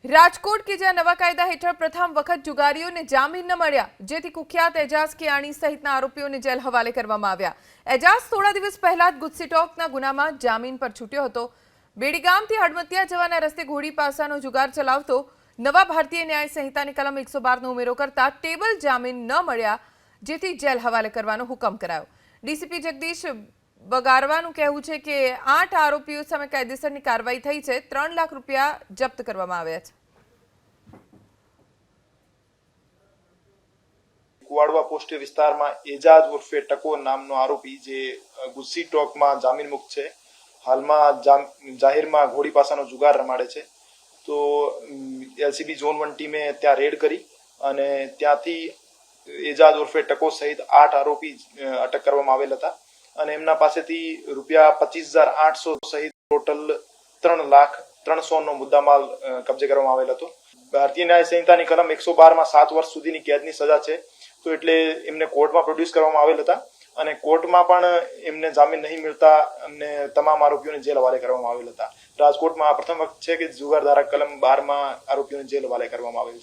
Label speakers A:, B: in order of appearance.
A: રાજકોટ કે જ્યાં નવા કાયદા હેઠળ પ્રથમ વખત જુગારીઓને જામીન ન મળ્યા, જેથી કુખ્યાત એજાઝ કિયાણી સહિતના આરોપીઓને જેલ હવાલે કરવામાં આવ્યા। એજાઝ થોડા દિવસ પહેલા જ ગુસ્સીટોકના ગુનામાં જામીન પર છૂટ્યો હતો। બેડીગામથી હડમતિયા જવાના રસ્તે ઘોડી પાસાનો જુગાર ચલાવતો નવા ભારતીય ન્યાય સંહિતાની કલમ 112નો ઉમેરો કરતા ટેબલ જામીન ન મળ્યા, જેથી જેલ હવાલે કરવાનો હુકમ કરાયો। ડીસીપી જગદીશ બગારવાનું કહેવું છે કે 8 આરોપીઓ સામે કાયદેસરની કાર્યવાહી થઈ છે। 3 લાખ રૂપિયા જપ્ત કરવામાં આવ્યા છે।
B: કુવાડવા પોસ્ટ વિસ્તારમાં એજાજ ઉર્ફે ટકો નામનો આરોપી જે ગુસ્સી ટોકમાં જામીન મુક્ત છે, હાલમાં જાહેરમાં ઘોડી પાસાનો જુગાર રમાડે છે। તો એલસીબી ઝોન 1 ટીમે ત્યાં રેડ કરી અને ત્યાંથી એજાજ ઉર્ફે ટકો સહિત 8 આરોપી અટક કરવામાં આવેલ હતા અને એમના પાસેથી રૂપિયા 25,800 સહિત ટોટલ 3,03,00,000નો મુદ્દામાલ કબજે કરવામાં આવેલ હતો। ભારતીય ન્યાય સંહિતાની કલમ 112માં 7 વર્ષ સુધીની કેદની સજા છે, તો એટલે એમને કોર્ટમાં પ્રોડ્યુસ કરવામાં આવેલ હતા અને કોર્ટમાં પણ એમને જામીન નહીં મળતા અને તમામ આરોપીઓને જેલ હવાલે કરવામાં આવેલ હતા। રાજકોટમાં પ્રથમ વખત છે કે જુગાર ધારા કલમ 12માં આરોપીઓને જેલ હવાલે કરવામાં આવેલ છે।